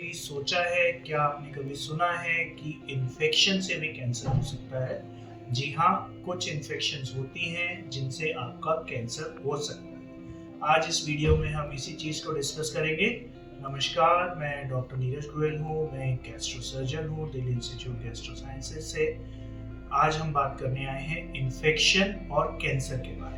कभी सोचा है, क्या आपने कभी सुना है कि इन्फेक्शन से भी कैंसर हो सकता है? जी हाँ, कुछ इन्फेक्शंस होती हैं जिनसे आपका कैंसर हो सकता है। आज इस वीडियो में हम इसी चीज़ को डिस्कस करेंगे। नमस्कार, मैं डॉक्टर नीरज गोयल हूँ। मैं एक गैस्ट्रो सर्जन हूँ दिल्ली इंस्टीट्यूट गैस्ट्रो साइंसेज से। आज हम बात करने आए हैं इन्फेक्शन और कैंसर के बारे में।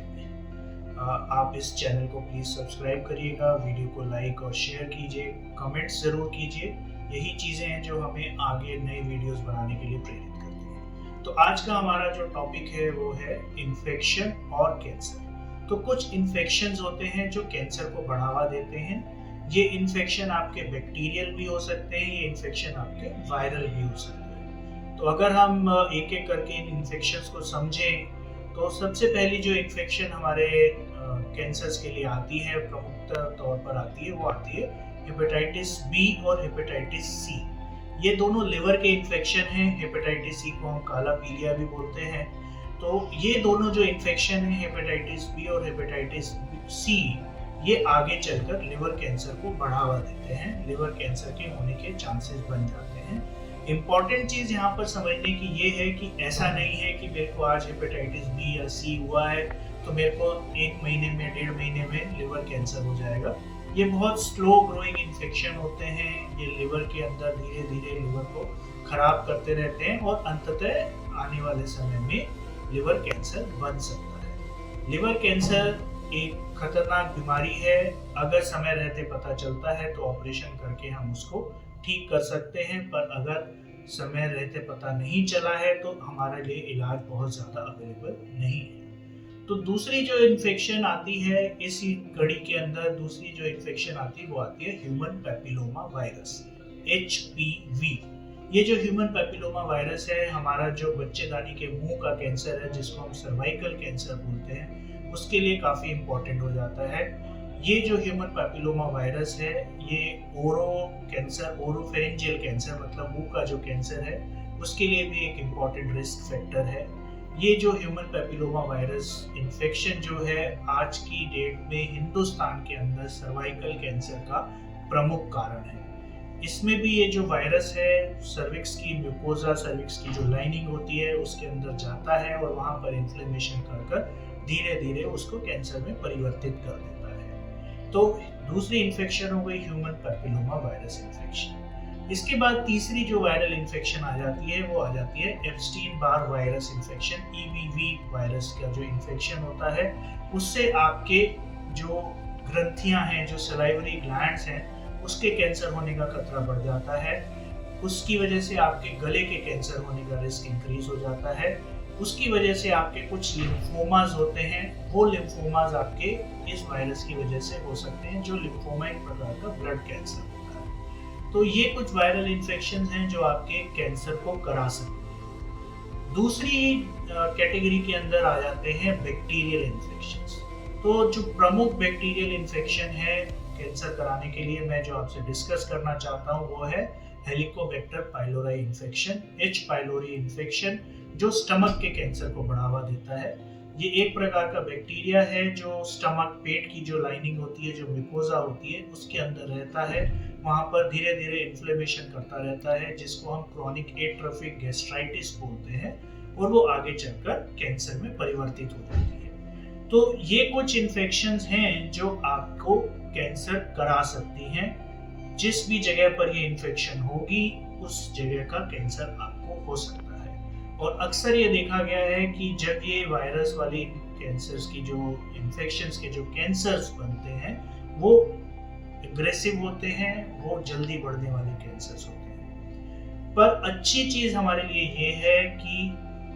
आप इस चैनल को प्लीज़ सब्सक्राइब करिएगा, वीडियो को लाइक और शेयर कीजिए, कमेंट्स ज़रूर कीजिए। यही चीज़ें हैं जो हमें आगे नए वीडियोस बनाने के लिए प्रेरित करती हैं। तो आज का हमारा जो टॉपिक है वो है इन्फेक्शन और कैंसर। तो कुछ इन्फेक्शंस होते हैं जो कैंसर को बढ़ावा देते हैं। ये इन्फेक्शन आपके बैक्टीरियल भी हो सकते हैं, ये इन्फेक्शन आपके वायरल भी हो सकते हैं। तो अगर हम एक एक करके इन इन्फेक्शंस को समझें तो सबसे पहली जो इन्फेक्शन हमारे कैंसर्स के लिए आती है, प्रमुख तौर पर आती है, वो आती है हेपेटाइटिस बी और हेपेटाइटिस सी। ये दोनों लिवर के इन्फेक्शन हैं। हेपेटाइटिस सी को हम काला पीलिया भी बोलते हैं। तो ये दोनों जो इन्फेक्शन हैं, हेपेटाइटिस बी और हेपेटाइटिस सी, ये आगे चलकर लिवर कैंसर को बढ़ावा देते हैं, लिवर कैंसर के होने के चांसेस बन जाते हैं। इम्पॉर्टेंट चीज़ यहाँ पर समझने की ये है कि ऐसा नहीं है कि मेरे को आज हेपेटाइटिस बी या सी हुआ है तो मेरे को 1 महीने में, 1.5 महीने में लिवर कैंसर हो जाएगा। ये बहुत स्लो ग्रोइंग इन्फेक्शन होते हैं। ये लिवर के अंदर धीरे धीरे लिवर को खराब करते रहते हैं और अंततः आने वाले समय में लिवर कैंसर बन सकता है। लिवर कैंसर एक खतरनाक बीमारी है। अगर समय रहते पता चलता है तो ऑपरेशन करके हम उसको ठीक कर सकते हैं, पर अगर समय रहते पता नहीं चला है तो हमारे लिए इलाज बहुत ज़्यादा अवेलेबल नहीं है। तो दूसरी जो इन्फेक्शन आती है इसी कड़ी के अंदर, दूसरी जो इन्फेक्शन आती है वो आती है ह्यूमन पैपिलोमा वायरस, HPV। ये जो ह्यूमन पैपिलोमा वायरस है, हमारा जो बच्चेदानी के मुंह का कैंसर है, जिसको हम सर्वाइकल कैंसर बोलते हैं, उसके लिए काफ़ी इम्पोर्टेंट हो जाता है। ये जो ह्यूमन पैपिलोमा वायरस है, ये ओरो कैंसर, ओरोफेरेंजियल कैंसर मतलब मुंह का जो कैंसर है, उसके लिए भी एक इम्पॉर्टेंट रिस्क फैक्टर है। ये जो ह्यूमन पैपिलोमा वायरस इन्फेक्शन जो है, आज की डेट में हिंदुस्तान के अंदर सर्वाइकल कैंसर का प्रमुख कारण है। इसमें भी ये जो वायरस है, सर्विक्स की म्यूकोजा, सर्विक्स की जो लाइनिंग होती है, उसके अंदर जाता है और वहाँ पर इन्फ्लेमेशन कर धीरे धीरे उसको कैंसर में परिवर्तित कर देता है। तो दूसरी इन्फेक्शन हो गई ह्यूमन पैपिलोमा वायरस इन्फेक्शन। इसके बाद तीसरी जो वायरल इन्फेक्शन आ जाती है वो आ जाती है Epstein Barr virus infection, EBV virus का जो इन्फेक्शन होता है, उससे आपके जो ग्रंथियां हैं, जो सलाइवरी ग्लैंड्स हैं, उसके कैंसर होने का खतरा बढ़ जाता है। उसकी वजह से आपके गले के कैंसर होने का रिस्क इंक्रीज हो जाता है। उसकी वजह से आपके कुछ लिम्फोमास होते हैं, वो लिम्फोमास आपके इस वायरस की वजह से हो सकते हैं, जो लिम्फोमा एक प्रकार का ब्लड कैंसर होता है। तो ये कुछ वायरल इन्फेक्शंस हैं जो आपके कैंसर को करा सकते हैं। दूसरी कैटेगरी के अंदर आ जाते हैं बैक्टीरियल इन्फेक्शंस। तो जो प्रमुख बैक्टीरियल इन्फेक्शन है कैंसर कराने के लिए मैं जो आपसे डिस्कस करना चाहता हूँ वो है Helicobacter pylori infection, H pylori infection, जो स्टमक के कैंसर को बढ़ावा देता है। ये एक प्रकार का बैक्टीरिया है जो स्टमक, पेट की जो लाइनिंग होती है, जो म्यूकोजा होती है, उसके अंदर रहता है। वहाँ पर धीरे धीरे इन्फ्लेमेशन करता रहता है, जिसको हम क्रॉनिक एट्रोफिक गैस्ट्राइटिस बोलते हैं, और वो आगे चलकर कैंसर में परिवर्तित हो जाती है। तो ये कुछ इन्फेक्शंस हैं जो आपको कैंसर करा सकती हैं। जिस भी जगह पर ये इन्फेक्शन होगी उस जगह का कैंसर आपको हो सकता है। और अक्सर ये देखा गया है कि जब ये वायरस वाली कैंसर्स की जो इन्फेक्शंस के जो कैंसर्स बनते हैं वो एग्रेसिव होते हैं, वो जल्दी बढ़ने वाले कैंसर्स होते हैं। पर अच्छी चीज हमारे लिए ये है कि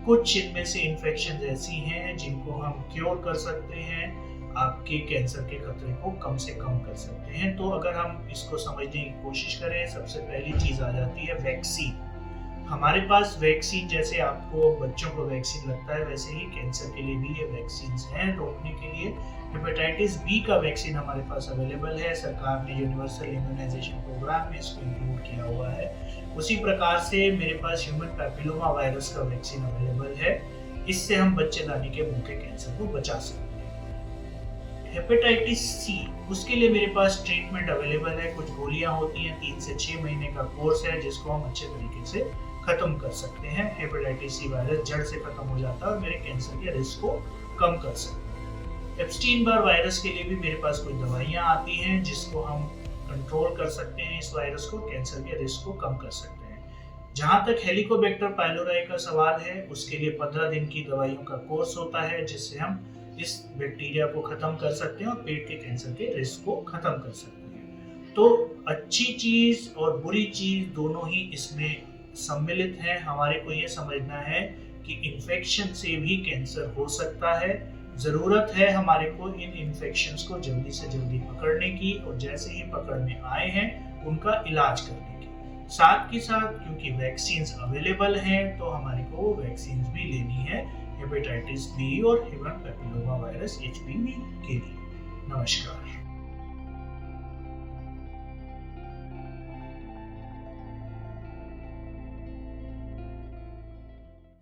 कुछ इनमें से इन्फेक्शंस ऐसी हैं जिनको हम क्योर कर सकते हैं, आपके कैंसर के खतरे को कम से कम कर सकते हैं। तो अगर हम इसको समझने की कोशिश करें, सबसे पहली चीज आ जाती है वैक्सीन। हमारे पास वैक्सीन, जैसे आपको बच्चों को वैक्सीन लगता है, वैसे ही कैंसर के लिए भी ये वैक्सीन हैं रोकने के लिए। हेपेटाइटिस बी का वैक्सीन हमारे पास अवेलेबल है, सरकार ने यूनिवर्सल इम्यूनाइजेशन प्रोग्राम में इसको इंक्लूड किया हुआ है। उसी प्रकार से मेरे पास ह्यूमन पैपिलोमा वायरस का वैक्सीन अवेलेबल है। इससे हम बच्चेदानी के मुंह के कैंसर को बचा सकते हैं। हेपेटाइटिस सी, उसके लिए मेरे पास ट्रीटमेंट अवेलेबल है। कुछ गोलियां होती हैं, 3 से 6 महीने का कोर्स है जिसको हम अच्छे तरीके से खत्म कर सकते हैं। हेपेटाइटिस सी वायरस जड़ से खत्म हो जाता है और मेरे कैंसर के रिस्क को कम कर सकता है। एप्स्टीन बार वायरस के लिए भी मेरे पास कुछ दवाइयां आती हैं जिसको हम कंट्रोल कर सकते हैं, इस वायरस को, कैंसर के रिस्क को कम कर सकते हैं। जहां तक हेलिकोबैक्टर पाइलोराई का सवाल है, उसके लिए 15 दिन की दवाइयों का कोर्स होता है जिससे हम इस बैक्टीरिया को खत्म कर सकते हैं और पेट के कैंसर के रिस्क को खत्म कर सकते हैं। तो अच्छी चीज और बुरी चीज दोनों ही इसमें सम्मिलित है। हमारे को ये समझना है कि इन्फेक्शन से भी कैंसर हो सकता है। जरूरत है हमारे को इन इन्फेक्शंस को जल्दी से जल्दी पकड़ने की और जैसे ही पकड़ में आए हैं उनका इलाज करने की। साथ के साथ क्योंकि वैक्सीन्स अवेलेबल हैं तो हमारे को वो वैक्सीन्स भी लेनी है हेपेटाइटिस बी और ह्यूमन पैपिलोमा वायरस HPV के लिए। नमस्कार।